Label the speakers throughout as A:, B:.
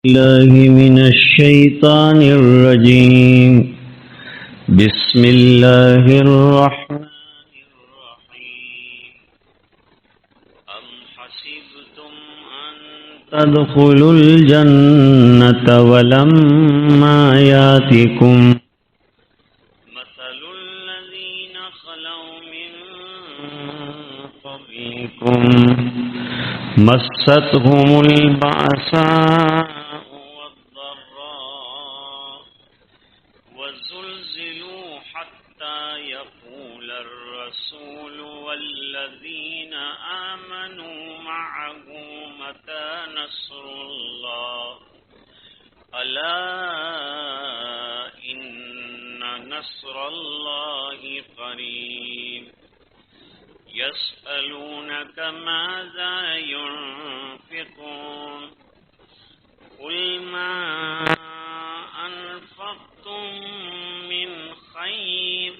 A: الله من الشيطان الرجيم. بسم الله الرحمن الرحيم. أم حسبتم أن تدخلوا الجنة ولما يأتكم مثل الذين خلوا من قبلكم مستهم البأساء والضراء وزلزلوا حتى يقول الرسول والذين آمنوا معه متى نصر الله ألا إن نصر الله قريب. يسألونك ماذا ينفقون قل ما أنفقتم من خير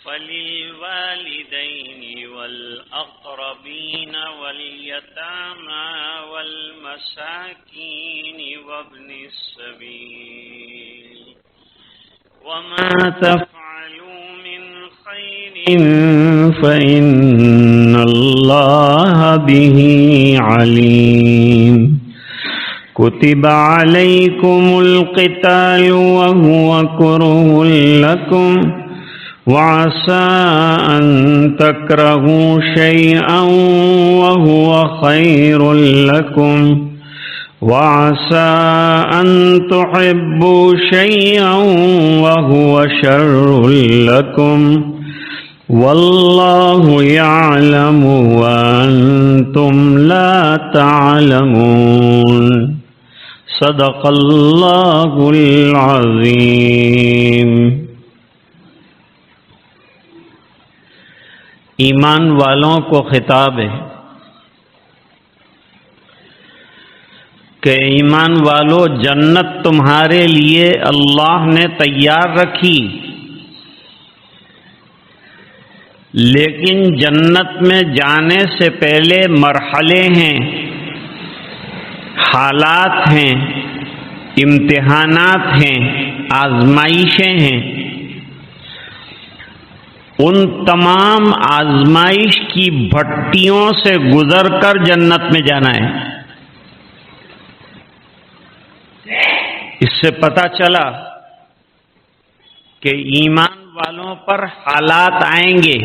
A: فللوالدين والأقربين واليتامى والمساكين وابن السبيل وما تفعلوا من خير فإن الله به عليم. كتب عليكم القتال وهو كره لكم وعسى أن تكرهوا شيئا وهو خير لكم وعسى أن تحبوا شيئا وهو شر لكم والله يعلم وأنتم لا تعلمون. صدق الله العظيم. ایمان والوں کو خطاب ہے کہ ایمان والو، جنت تمہارے لیے اللہ نے تیار رکھی، لیکن جنت میں جانے سے پہلے مرحلے ہیں، حالات ہیں، امتحانات ہیں، آزمائشیں ہیں. ان تمام آزمائش کی بھٹیوں سے گزر کر جنت میں جانا ہے. اس سے پتہ چلا کہ ایمان والوں پر حالات آئیں گے.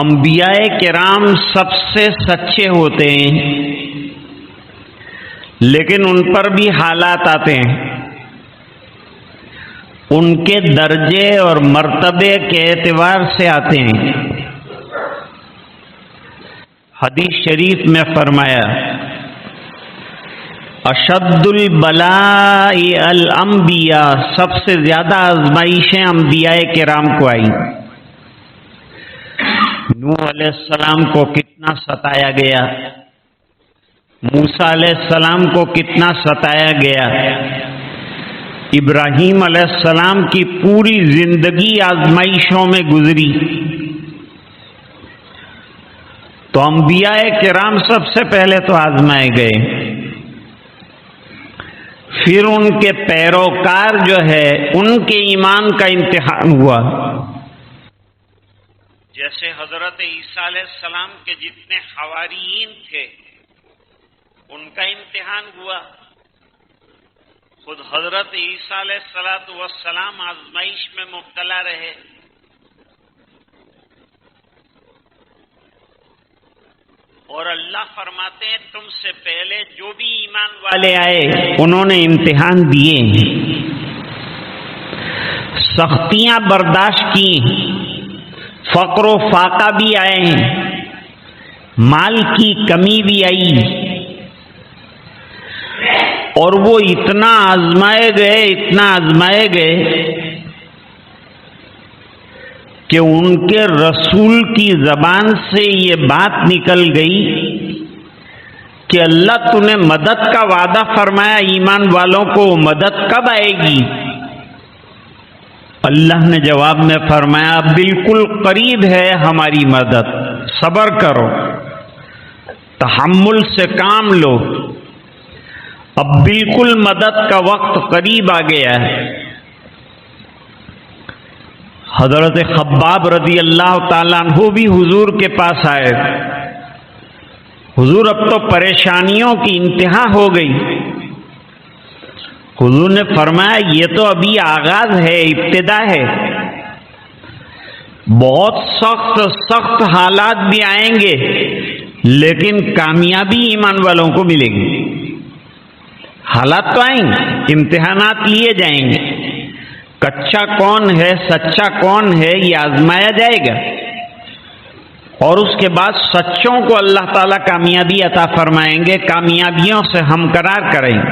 A: انبیاء کرام سب سے سچے ہوتے ہیں، لیکن ان پر بھی حالات آتے ہیں. ان کے درجے اور مرتبے کے اعتبار سے آتے ہیں. حدیث شریف میں فرمایا، اشد البلاء الانبیاء، سب سے زیادہ آزمائشیں انبیاء کرام کو آئیں. نوح علیہ السلام کو کتنا ستایا گیا، موسیٰ علیہ السلام کو کتنا ستایا گیا، ابراہیم علیہ السلام کی پوری زندگی آزمائشوں میں گزری. تو انبیاء کرام سب سے پہلے تو آزمائے گئے، پھر ان کے پیروکار جو ہے ان کے ایمان کا امتحان ہوا. جیسے حضرت عیسیٰ علیہ السلام کے جتنے حواریین تھے ان کا امتحان ہوا. خود حضرت عیسیٰ علیہ السلام آزمائش میں مبتلا رہے. اور اللہ فرماتے ہیں تم سے پہلے جو بھی ایمان والے آئے انہوں نے امتحان دیے، سختیاں برداشت کی، فقر و فاقہ بھی آئے ہیں، مال کی کمی بھی آئی، اور وہ اتنا آزمائے گئے کہ ان کے رسول کی زبان سے یہ بات نکل گئی کہ اللہ تو نے مدد کا وعدہ فرمایا ایمان والوں کو، مدد کب آئے گی؟ اللہ نے جواب میں فرمایا بالکل قریب ہے ہماری مدد، صبر کرو. تحمل سے کام لو، اب بالکل مدد کا وقت قریب آ گیا ہے۔ حضرت خباب رضی اللہ تعالیٰ عنہ بھی حضور کے پاس آئے، حضور اب تو پریشانیوں کی انتہا ہو گئی۔ حضور نے فرمایا یہ تو ابھی آغاز ہے، ابتدا ہے، بہت سخت حالات بھی آئیں گے لیکن کامیابی ایمان والوں کو ملے گی۔ حالات تو آئیں گے، امتحانات لیے جائیں گے، کچا کون ہے سچا کون ہے یہ آزمایا جائے گا، اور اس کے بعد سچوں کو اللہ تعالیٰ کامیابی عطا فرمائیں گے، کامیابیوں سے ہمکنار کریں گے۔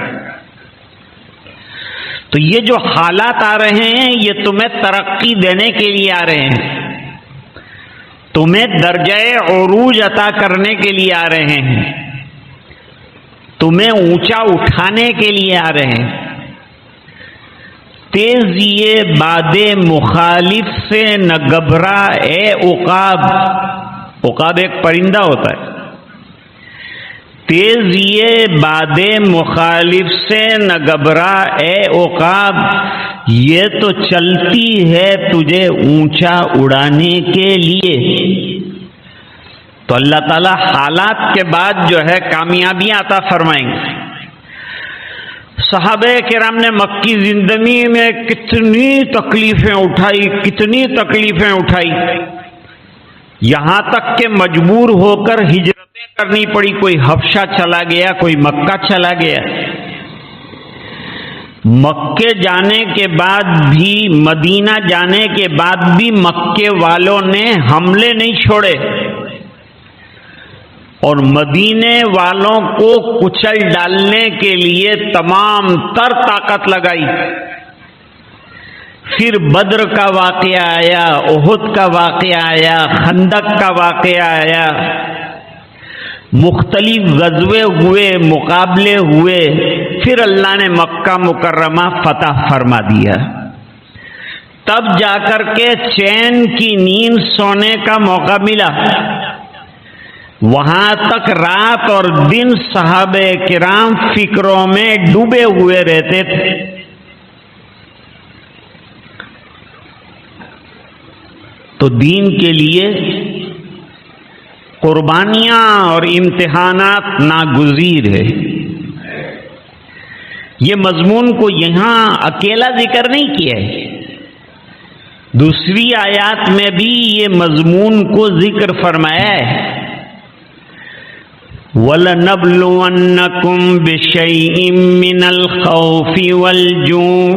A: تو یہ جو حالات آ رہے ہیں یہ تمہیں ترقی دینے کے لیے آ رہے ہیں، تمہیں درجہ عروج عطا کرنے کے لیے آ رہے ہیں، تمہیں اونچا اٹھانے کے لیے آ رہے ہیں۔ تیزیے باد مخالف سے نہ گھبرا اے عقاب، عقاب ایک پرندہ ہوتا ہے، تیزیے باد مخالف سے نہ گھبرا اے عقاب، یہ تو چلتی ہے تجھے اونچا اڑانے کے لیے۔ تو اللہ تعالیٰ حالات کے بعد جو ہے کامیابیاں عطا فرمائیں گے۔ صحابہ کرام نے مکی زندگی میں کتنی تکلیفیں اٹھائی، یہاں تک کہ مجبور ہو کر ہجرتیں کرنی پڑی، کوئی حبشہ چلا گیا، کوئی مکہ چلا گیا۔ مکے جانے کے بعد بھی، مدینہ جانے کے بعد بھی مکے والوں نے حملے نہیں چھوڑے اور مدینے والوں کو کچل ڈالنے کے لیے تمام تر طاقت لگائی۔ پھر بدر کا واقعہ آیا، احد کا واقعہ آیا، خندق کا واقعہ آیا، مختلف غزوے ہوئے، مقابلے ہوئے، پھر اللہ نے مکہ مکرمہ فتح فرما دیا۔ تب جا کر کے چین کی نیند سونے کا موقع ملا۔ وہاں تک رات اور دن صحابہ کرام فکروں میں ڈوبے ہوئے رہتے تھے۔ تو دین کے لیے قربانیاں اور امتحانات ناگزیر ہے۔ یہ مضمون کو یہاں اکیلا ذکر نہیں کیا ہے، دوسری آیات میں بھی یہ مضمون کو ذکر فرمایا ہے۔ وَلَنَبْلُوَنَّكُمْ بِشَيْءٍ مِّنَ الْخَوْفِ وَالْجُوعِ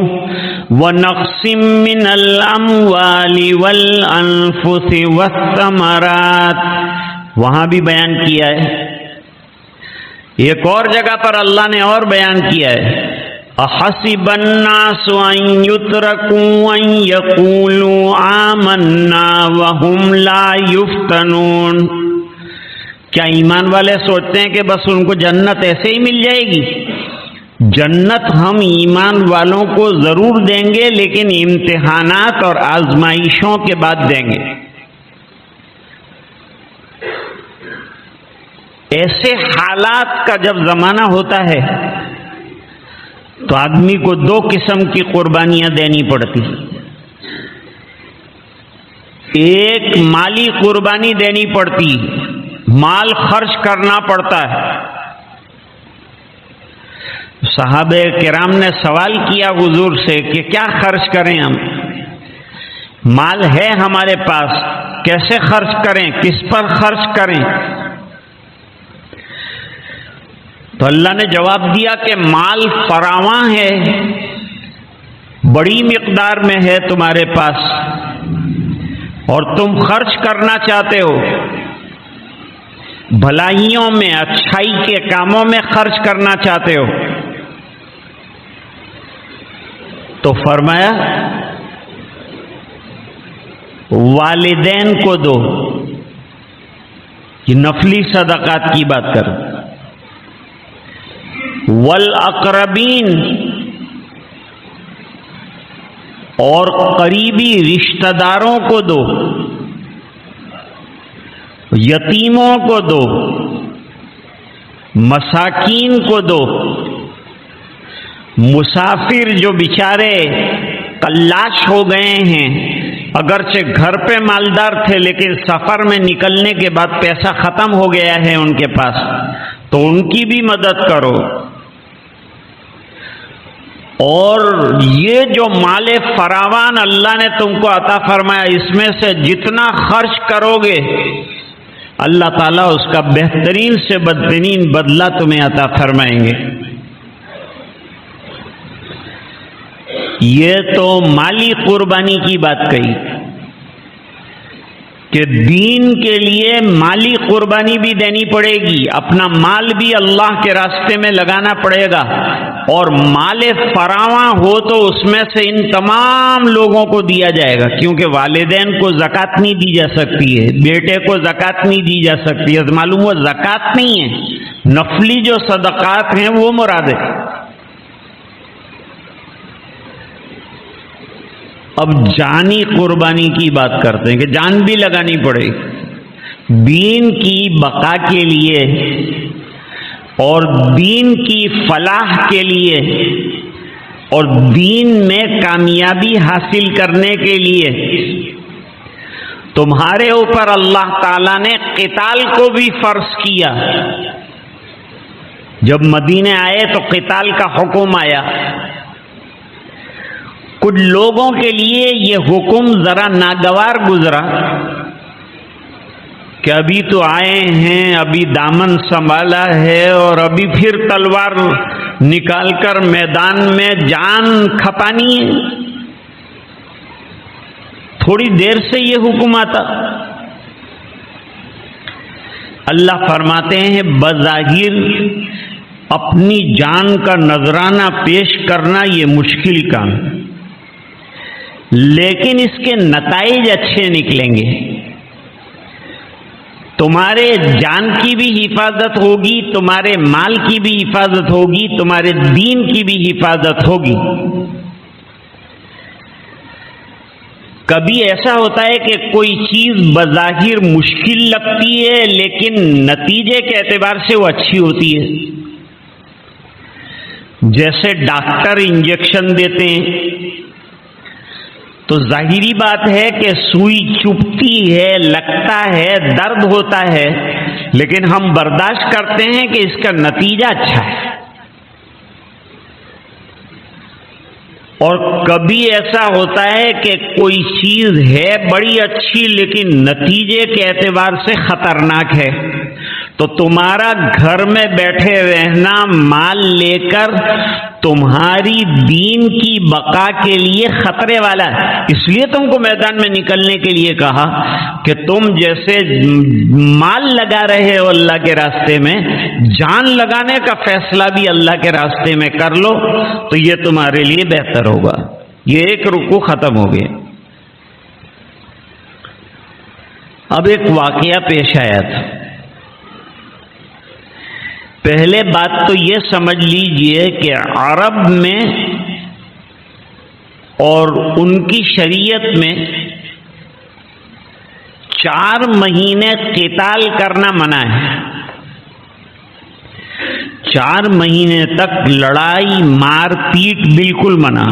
A: وَنَقْصٍ مِّنَ الْأَمْوَالِ وَالْأَنفُسِ وَالثَّمَرَاتِ، وہاں بھی بیان کیا ہے۔ ایک اور جگہ پر اللہ نے اور بیان کیا ہے، أَحَسِبَ النَّاسُ أَن يُتْرَكُوا أَن يَقُولُوا آمَنَّا وَهُمْ لَا يُفْتَنُونَ، کیا ایمان والے سوچتے ہیں کہ بس ان کو جنت ایسے ہی مل جائے گی؟ جنت ہم ایمان والوں کو ضرور دیں گے، لیکن امتحانات اور آزمائشوں کے بعد دیں گے۔ ایسے حالات کا جب زمانہ ہوتا ہے تو آدمی کو دو قسم کی قربانیاں دینی پڑتی، ایک مالی قربانی دینی پڑتی، مال خرچ کرنا پڑتا ہے۔ صحابہ کرام نے سوال کیا حضور سے کہ کیا خرچ کریں ہم، مال ہے ہمارے پاس، کیسے خرچ کریں، کس پر خرچ کریں؟ تو اللہ نے جواب دیا کہ مال فراواں ہے، بڑی مقدار میں ہے تمہارے پاس، اور تم خرچ کرنا چاہتے ہو، بھلائیوں میں، اچھائی کے کاموں میں خرچ کرنا چاہتے ہو، تو فرمایا والدین کو دو، یہ نفلی صدقات کی بات کر، والاقربین، اور قریبی رشتہ داروں کو دو، یتیموں کو دو،
B: مساکین کو دو، مسافر جو بیچارے کلاش ہو گئے ہیں، اگرچہ گھر پہ مالدار تھے لیکن سفر میں نکلنے کے بعد پیسہ ختم ہو گیا ہے ان کے پاس، تو ان کی بھی مدد کرو۔ اور یہ جو مال فراوان اللہ نے تم کو عطا فرمایا، اس میں سے جتنا خرچ کرو گے اللہ تعالیٰ اس کا بہترین سے بدترین بدلہ تمہیں عطا فرمائیں گے۔ یہ تو مالی قربانی کی بات کہی کہ دین کے لیے مالی قربانی بھی دینی پڑے گی، اپنا مال بھی اللہ کے راستے میں لگانا پڑے گا، اور مال فراواں ہو تو اس میں سے ان تمام لوگوں کو دیا جائے گا، کیونکہ والدین کو زکوٰۃ نہیں دی جا سکتی ہے، بیٹے کو زکوٰۃ نہیں دی جا سکتی ہے، معلوم ہوا زکوٰۃ نہیں ہے، نفلی جو صدقات ہیں وہ مراد ہے۔ اب جانی قربانی کی بات کرتے ہیں کہ جان بھی لگانی پڑے دین کی بقا کے لیے اور دین کی فلاح کے لیے اور دین میں کامیابی حاصل کرنے کے لیے تمہارے اوپر اللہ تعالیٰ نے قتال کو بھی فرض کیا۔ جب مدینے آئے تو قتال کا حکم آیا۔ کچھ لوگوں کے لیے یہ حکم ذرا ناگوار گزرا کہ ابھی تو آئے ہیں، ابھی دامن سنبھالا ہے اور ابھی پھر تلوار نکال کر میدان میں جان کھپانی ہے، تھوڑی دیر سے یہ حکم آتا۔ اللہ فرماتے ہیں بظاہر اپنی جان کا نذرانہ پیش کرنا یہ مشکل کام، لیکن اس کے نتائج اچھے نکلیں گے۔ تمہارے جان کی بھی حفاظت ہوگی، تمہارے مال کی بھی حفاظت ہوگی، تمہارے دین کی بھی حفاظت ہوگی۔ کبھی ایسا ہوتا ہے کہ کوئی چیز بظاہر مشکل لگتی ہے لیکن نتیجے کے اعتبار سے وہ اچھی ہوتی ہے۔ جیسے ڈاکٹر انجیکشن دیتے ہیں تو ظاہری بات ہے کہ سوئی چبھتی ہے، لگتا ہے، درد ہوتا ہے، لیکن ہم برداشت کرتے ہیں کہ اس کا نتیجہ اچھا ہے۔ اور کبھی ایسا ہوتا ہے کہ کوئی چیز ہے بڑی اچھی لیکن نتیجے کے اعتبار سے خطرناک ہے، تو تمہارا گھر میں بیٹھے رہنا مال لے کر تمہاری دین کی بقا کے لیے خطرے والا ہے۔ اس لیے تم کو میدان میں نکلنے کے لیے کہا کہ تم جیسے مال لگا رہے ہو اللہ کے راستے میں، جان لگانے کا فیصلہ بھی اللہ کے راستے میں کر لو تو یہ تمہارے لیے بہتر ہوگا۔ یہ ایک رکوع ختم ہو گیا۔ اب ایک واقعہ پیش آیا تھا۔ پہلے بات تو یہ سمجھ لیجئے کہ عرب میں اور ان کی شریعت میں 4 مہینے قتال کرنا منع ہے۔ 4 مہینے تک لڑائی مار پیٹ بالکل منع۔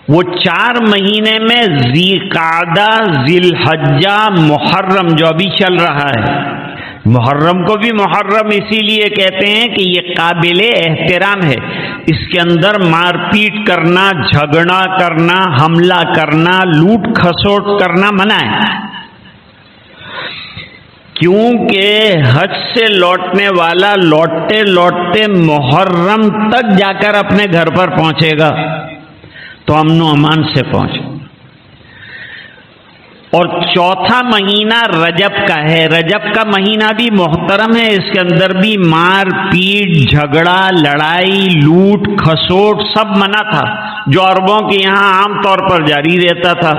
B: وہ 4 مہینے میں ذی قعدہ، ذی الحجہ، محرم جو ابھی چل رہا ہے، محرم کو بھی محرم اسی لیے کہتے ہیں کہ یہ قابل احترام ہے، اس کے اندر مار پیٹ کرنا، جھگڑا کرنا، حملہ کرنا، لوٹ کھسوٹ کرنا منع ہے، کیونکہ حج سے لوٹنے والا لوٹتے لوٹتے محرم تک جا کر اپنے گھر پر پہنچے گا تو امن و امان سے پہنچے۔ اور 4تھا مہینہ رجب کا ہے، رجب کا مہینہ بھی محترم ہے، اس کے اندر بھی مار پیٹ، جھگڑا، لڑائی، لوٹ کھسوٹ سب منع تھا، جو عربوں کے یہاں عام طور پر جاری رہتا تھا۔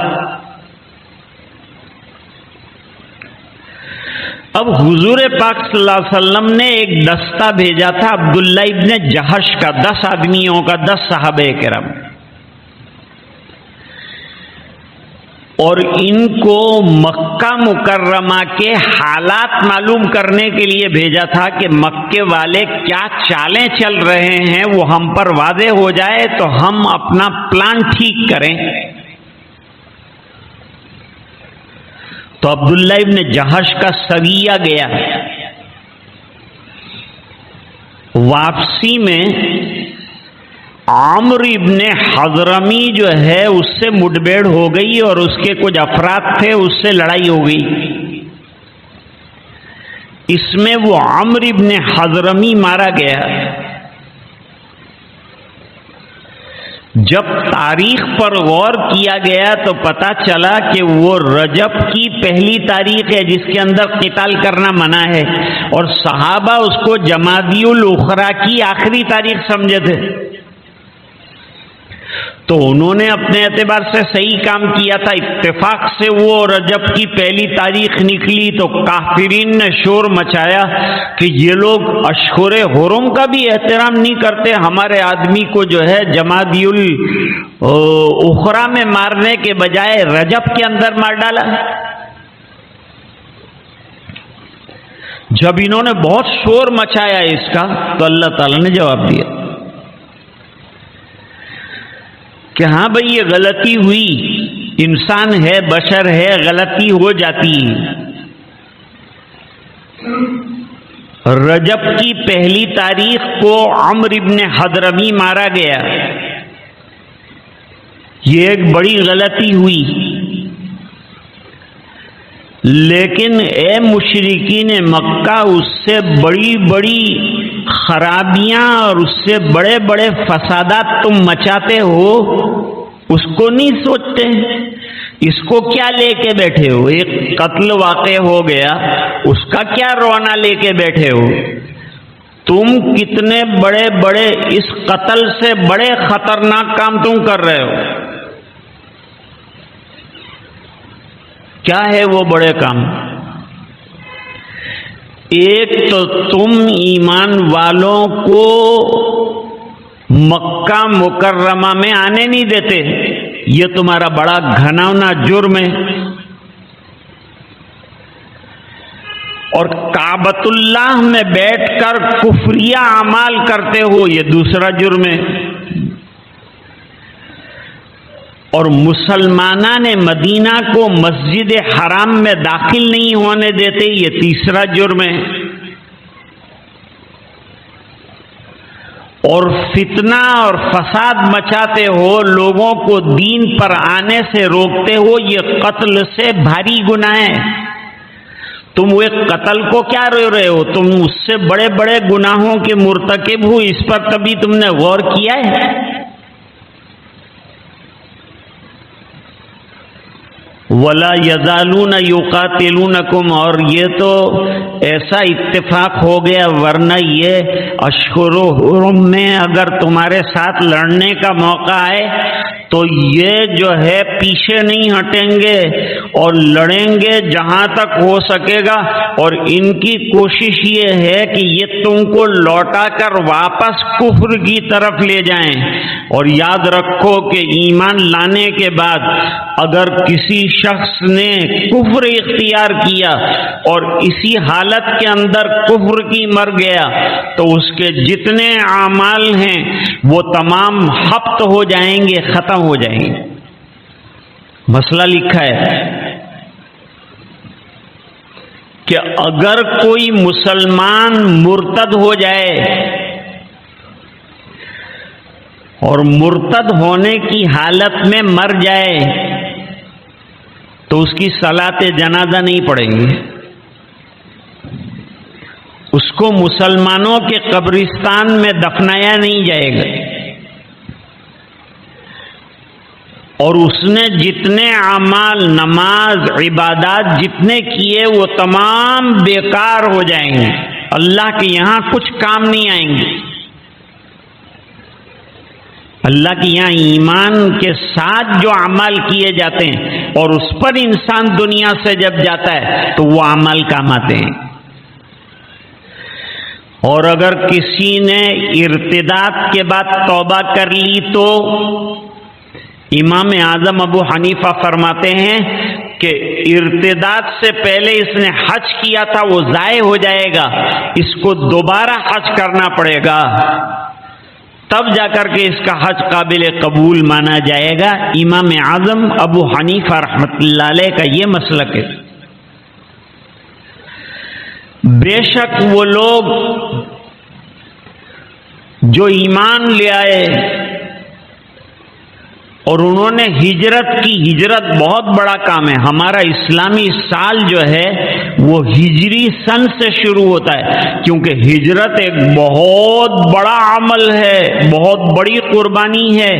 B: اب حضور پاک صلی اللہ علیہ وسلم نے ایک دستہ بھیجا تھا عبداللہ ابن جہش کا، 10 آدمیوں کا، 10 صحابہ کرام۔ اور ان کو مکہ مکرمہ کے حالات معلوم کرنے کے لیے بھیجا تھا کہ مکے والے کیا چالیں چل رہے ہیں وہ ہم پر واضح ہو جائے تو ہم اپنا پلان ٹھیک کریں. تو عبداللہ ابن جہش کا سگیا گیا. واپسی میں عمرو ابن حضرمی جو ہے اس سے مٹبھیڑ ہو گئی اور اس کے کچھ افراد تھے, اس سے لڑائی ہو گئی. اس میں وہ عمرو ابن حضرمی مارا گیا. جب تاریخ پر غور کیا گیا تو پتا چلا کہ وہ رجب کی پہلی تاریخ ہے جس کے اندر قتال کرنا منع ہے, اور صحابہ اس کو جمادی الاخری کی آخری تاریخ سمجھے تھے. تو انہوں نے اپنے اعتبار سے صحیح کام کیا تھا. اتفاق سے وہ رجب کی پہلی تاریخ نکلی تو کافرین نے شور مچایا کہ یہ لوگ اشہر حرم کا بھی احترام نہیں کرتے, ہمارے آدمی کو جو ہے جمادی الاخری میں مارنے کے بجائے رجب کے اندر مار ڈالا. جب انہوں نے بہت شور مچایا اس کا تو اللہ تعالی نے جواب دیا کہ ہاں بھئی یہ غلطی ہوئی, انسان ہے, بشر ہے, غلطی ہو جاتی. رجب کی پہلی تاریخ کو عمرو ابن حضرمی مارا گیا, یہ ایک بڑی غلطی ہوئی. لیکن اے مشرکین مکہ, اس سے بڑی بڑی خرابیاں اور اس سے بڑے بڑے فسادات تم مچاتے ہو, اس کو نہیں سوچتے. اس کو کیا لے کے بیٹھے ہو؟ ایک قتل واقع ہو گیا, اس کا کیا رونا لے کے بیٹھے ہو؟ تم کتنے بڑے بڑے, اس قتل سے بڑے خطرناک کام تم کر رہے ہو. کیا ہے وہ بڑے کام؟ ایک تو تم ایمان والوں کو مکہ مکرمہ میں آنے نہیں دیتے, یہ تمہارا بڑا گھناؤنا جرم ہے. اور کعبۃ اللہ میں بیٹھ کر کفریہ اعمال کرتے ہو, یہ دوسرا جرم ہے. اور مسلمانان مدینہ کو مسجد حرام میں داخل نہیں ہونے دیتے, یہ تیسرا جرم ہے. اور فتنہ اور فساد مچاتے ہو, لوگوں کو دین پر آنے سے روکتے ہو, یہ قتل سے بھاری گناہ ہے. تم وہ قتل کو کیا رو رہے ہو؟ تم اس سے بڑے بڑے گناہوں کے مرتکب ہو, اس پر کبھی تم نے غور کیا ہے؟ وَلَا يَزَالُونَ يُقَاتِلُونَكُمْ, اور یہ تو ایسا اتفاق ہو گیا, ورنہ یہ اشہر حرم میں اگر تمہارے ساتھ لڑنے کا موقع آئے تو یہ جو ہے پیچھے نہیں ہٹیں گے اور لڑیں گے جہاں تک ہو سکے گا. اور ان کی کوشش یہ ہے کہ یہ تم کو لوٹا کر واپس کفر کی طرف لے جائیں. اور یاد رکھو کہ ایمان لانے کے بعد اگر کسی شخص نے کفر اختیار کیا اور اسی حالت کے اندر کفر کی مر گیا تو اس کے جتنے اعمال ہیں وہ تمام حبط ہو جائیں گے, ختم ہو جائیں گے. مسئلہ لکھا ہے کہ اگر کوئی مسلمان مرتد ہو جائے اور مرتد ہونے کی حالت میں مر جائے تو اس کی صلاۃ جنازہ نہیں پڑیں گی, اس کو مسلمانوں کے قبرستان میں دفنایا نہیں جائے گا. اور اس نے جتنے اعمال, نماز, عبادات جتنے کیے وہ تمام بیکار ہو جائیں گے, اللہ کے یہاں کچھ کام نہیں آئیں گے. اللہ کے یہاں ایمان کے ساتھ جو اعمال کیے جاتے ہیں اور اس پر انسان دنیا سے جب جاتا ہے تو وہ اعمال کام آتے ہیں. اور اگر کسی نے ارتداد کے بعد توبہ کر لی تو امام اعظم ابو حنیفہ فرماتے ہیں کہ ارتداد سے پہلے اس نے حج کیا تھا وہ ضائع ہو جائے گا، اس کو دوبارہ حج کرنا پڑے گا، تب جا کر کے اس کا حج قابل قبول مانا جائے گا۔ امام اعظم ابو حنیفہ رحمۃ اللہ علیہ کا یہ مسلک ہے۔ بے شک وہ لوگ جو ایمان لے آئے اور انہوں نے ہجرت کی، ہجرت بہت بڑا کام ہے۔ ہمارا اسلامی سال جو ہے وہ ہجری سن سے شروع ہوتا ہے، کیونکہ ہجرت ایک بہت بڑا عمل ہے، بہت بڑی قربانی ہے۔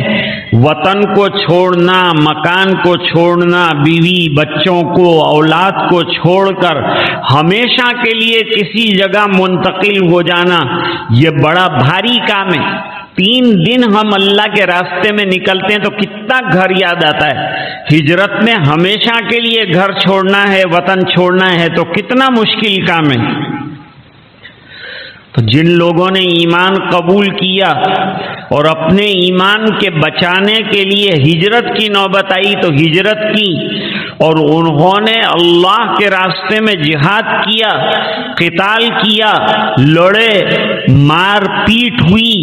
B: وطن کو چھوڑنا، مکان کو چھوڑنا، بیوی بچوں کو، اولاد کو چھوڑ کر ہمیشہ کے لیے کسی جگہ منتقل ہو جانا، یہ بڑا بھاری کام ہے۔ 3 دن ہم اللہ کے راستے میں نکلتے ہیں تو کتنا گھر یاد آتا ہے۔ ہجرت میں ہمیشہ کے لیے گھر چھوڑنا ہے، وطن چھوڑنا ہے تو کتنا مشکل کام ہے۔ تو جن لوگوں نے ایمان قبول کیا اور اپنے ایمان کے بچانے کے لیے ہجرت کی نوبت آئی تو ہجرت کی، اور انہوں نے اللہ کے راستے میں جہاد کیا، قتال کیا، لڑے، مار پیٹ ہوئی،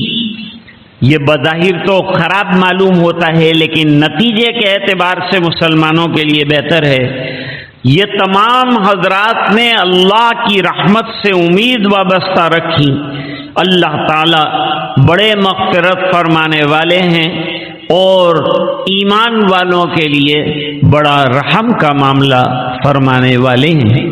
B: یہ بظاہر تو خراب معلوم ہوتا ہے لیکن نتیجے کے اعتبار سے مسلمانوں کے لیے بہتر ہے۔ یہ تمام حضرات نے اللہ کی رحمت سے امید وابستہ رکھی۔ اللہ تعالی بڑے مغفرت فرمانے والے ہیں اور ایمان والوں کے لیے بڑا رحم کا معاملہ فرمانے والے ہیں۔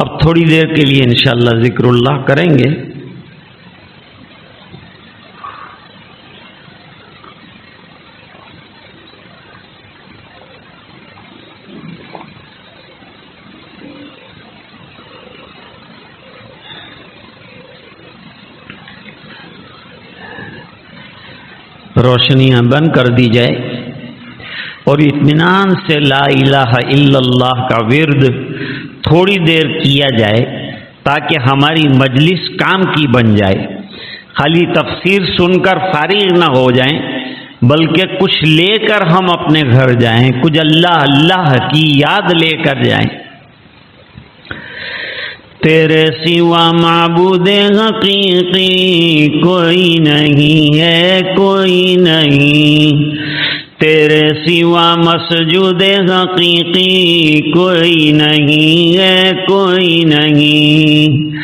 B: اب تھوڑی دیر کے لیے انشاءاللہ ذکر اللہ کریں گے۔ روشنیاں بند کر دی جائے اور اطمینان سے لا الہ الا اللہ کا ورد تھوڑی دیر کیا جائے تاکہ ہماری مجلس کام کی بن جائے۔ خالی تفسیر سن کر فارغ نہ ہو جائیں بلکہ کچھ لے کر ہم اپنے گھر جائیں، کچھ اللہ اللہ کی یاد لے کر جائیں۔ تیرے سوا معبود حقیقی کوئی نہیں ہے، کوئی نہیں، تیرے سوا مسجود حقیقی کوئی نہیں ہے، کوئی نہیں،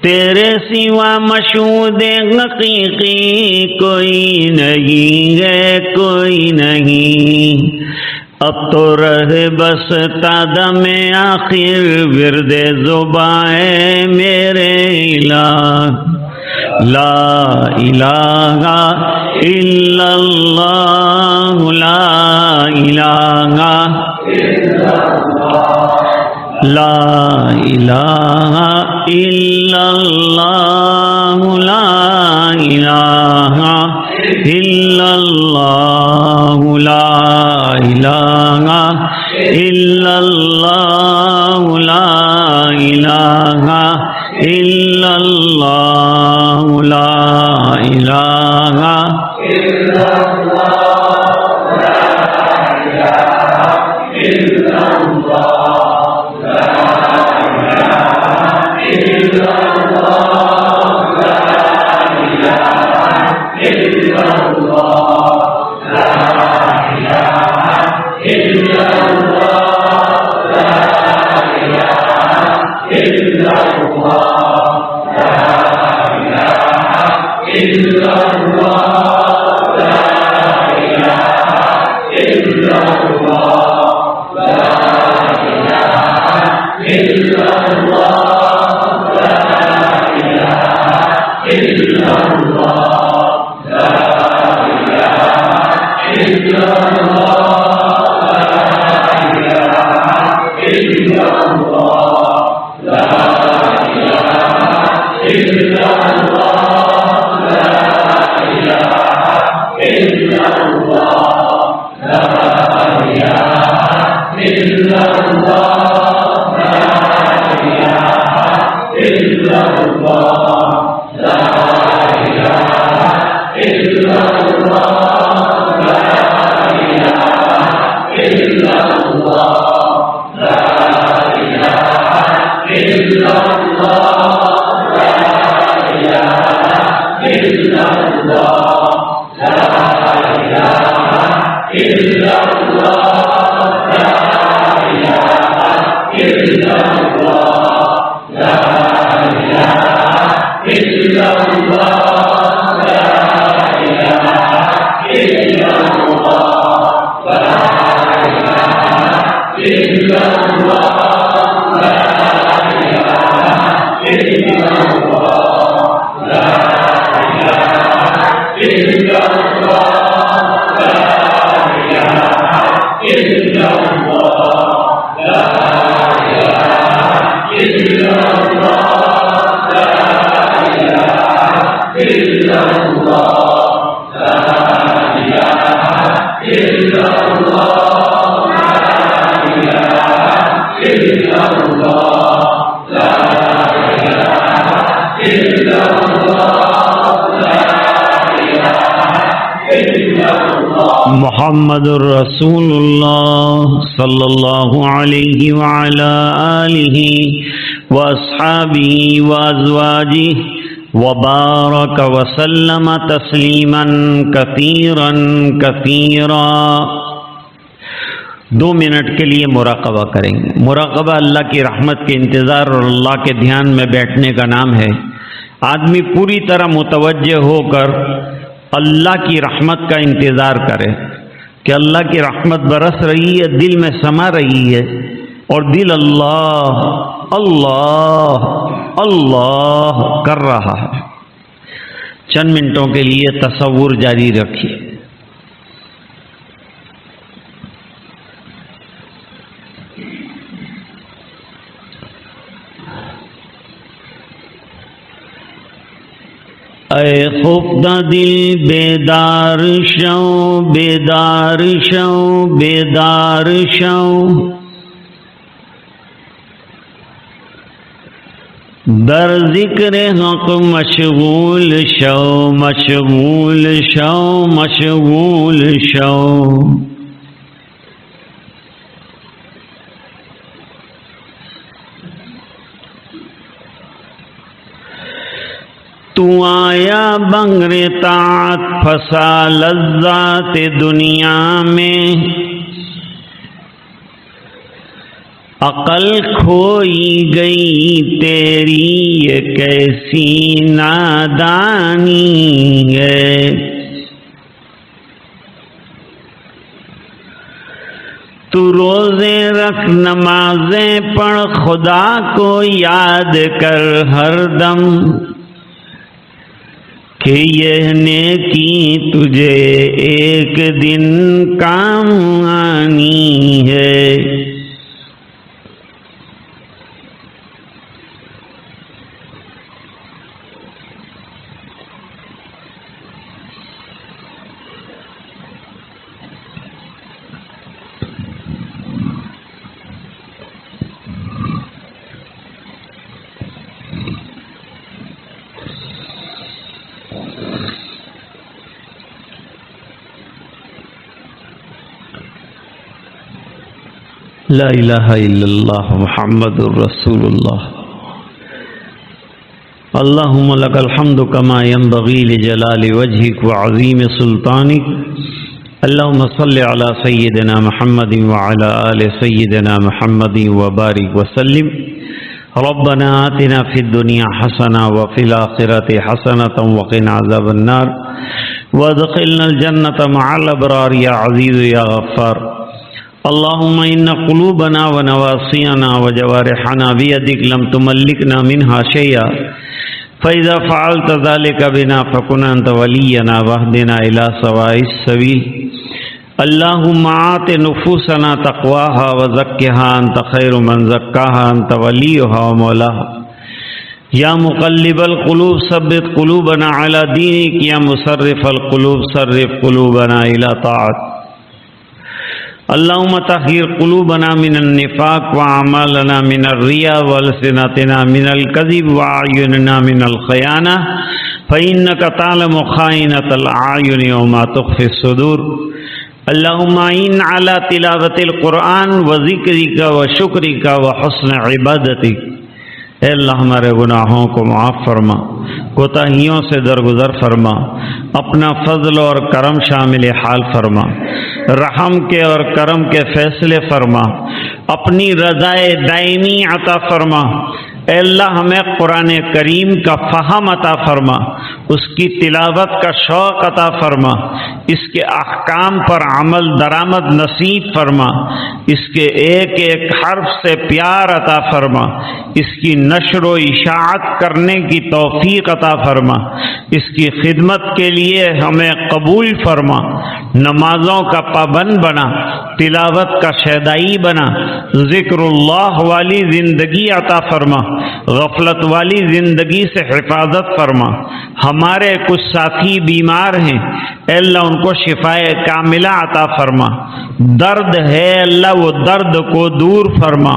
B: تیرے سوا مشہود حقیقی کوئی نہیں ہے، کوئی نہیں۔ اب تو رہے بس تادم آخر ورد زباں میرے الہ، لا الہ الا اللہ، لا الہ لا الہ الا اللہ، لا الہ الا اللہ، لا الہ الا اللہ، لا الہ الا اللہ، لا الہ الا اللہ محمد رسول اللہ صلی اللہ علیہ وعلا آلہ واصحابہ وازواجہ وبارک وسلم تسلیما کثیرا کثیرا۔ 2 منٹ کے لیے مراقبہ کریں گے۔ مراقبہ اللہ کی رحمت کے انتظار اور اللہ کے دھیان میں بیٹھنے کا نام ہے۔ آدمی پوری طرح متوجہ ہو کر اللہ کی رحمت کا انتظار کرے کہ اللہ کی رحمت برس رہی ہے، دل میں سما رہی ہے اور دل اللہ اللہ اللہ کر رہا ہے۔ چند منٹوں کے لیے تصور جاری رکھیے۔ اے خفدہ دل بیدار شو بیدار شو بیدار شو، در ذکر حق مشغول شو مشغول شو مشغول شو۔ تو آیا بنگر طاعت پھنسا لذات دنیا میں، عقل کھوئی گئی تیری یہ کیسی نادانی ہے۔ تو روزے رکھ نمازیں پڑھ خدا کو یاد کر ہر دم، کہ یہ نیکی تجھے ایک دن کام آنی ہے۔ لا الہ الا اللہ محمد الرسول اللہ۔ اللہم لک الحمد کما ينبغی لجلال وجہک وعظیم سلطانک۔ اللہم صل علی سیدنا محمد وعلی آل سیدنا محمد وبارک وسلم۔ ربنا آتنا فی الدنیا حسنہ وفی الآخرۃ حسنۃ وقنا عذاب النار وادخلنا الجنة مع الابرار یا عزیز یا غفار۔ اللهم إن قلوبنا ونواصينا وجوارحنا بيدك لم تملكنا منها شيئا، فإذا فعلت ذلك بنا فكن أنت ولينا واهدنا إلى سواء السبيل۔ اللهم آت نفوسنا تقواها وزكها أنت خير من زكاها أنت وليها ومولاها۔ یا مقلب القلوب ثبت قلوبنا على دينك، یا مصرف القلوب صرف قلوبنا إلى طاعتك۔ اللهم طهر قلوبنا من النفاق وأعمالنا من الرياء وألسنتنا من الكذب وأعيننا من الخيانة، فإنك تعلم خائنة الأعين وما تخفي الصدور۔ اللہم اعین علی تلاوت القرآن و ذکری کا و شکری کا و حسن عبادتی. اے اللہ ہمارے گناہوں کو معاف فرما، کوتاہیوں سے درگزر فرما، اپنا فضل اور کرم شامل حال فرما، رحم کے اور کرم کے فیصلے فرما، اپنی رضائے دائمی عطا فرما. اے اللہ ہمیں قرآن کریم کا فہم عطا فرما، اس کی تلاوت کا شوق عطا فرما، اس کے احکام پر عمل درآمد نصیب فرما، اس کے ایک ایک حرف سے پیار عطا فرما، اس کی نشر و اشاعت کرنے کی توفیق عطا فرما، اس کی خدمت کے لیے ہمیں قبول فرما، نمازوں کا پابند بنا، تلاوت کا شیدائی بنا، ذکر اللہ والی زندگی عطا فرما، غفلت والی زندگی سے حفاظت فرما. ہمارے کچھ ساتھی بیمار ہیں، اے اللہ ان کو شفائے کاملہ عطا فرما. درد ہے اللہ وہ درد کو دور فرما،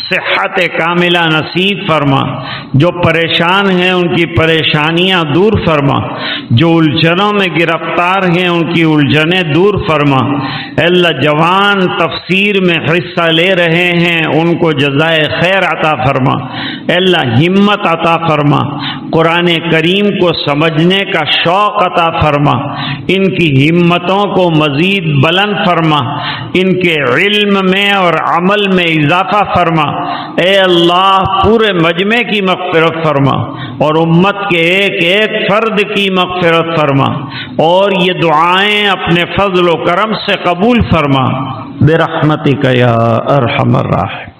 B: صحت کاملہ نصیب فرما. جو پریشان ہیں ان کی پریشانیاں دور فرما، جو الجھنوں میں گرفتار ہیں ان کی الجھنیں دور فرما. اے اللہ جوان تفسیر میں حصہ لے رہے ہیں ان کو جزائے خیر عطا فرما. اے اللہ ہمت عطا فرما، قرآن کریم کو سمجھنے کا شوق عطا فرما، ان کی ہمتوں کو مزید بلند فرما، ان کے علم میں اور عمل میں اضافہ فرما. اے اللہ پورے مجمع کی مغفرت فرما اور امت کے ایک ایک فرد کی مغفرت فرما، اور یہ دعائیں اپنے فضل و کرم سے قبول فرما برحمتک یا ارحم الراحمین.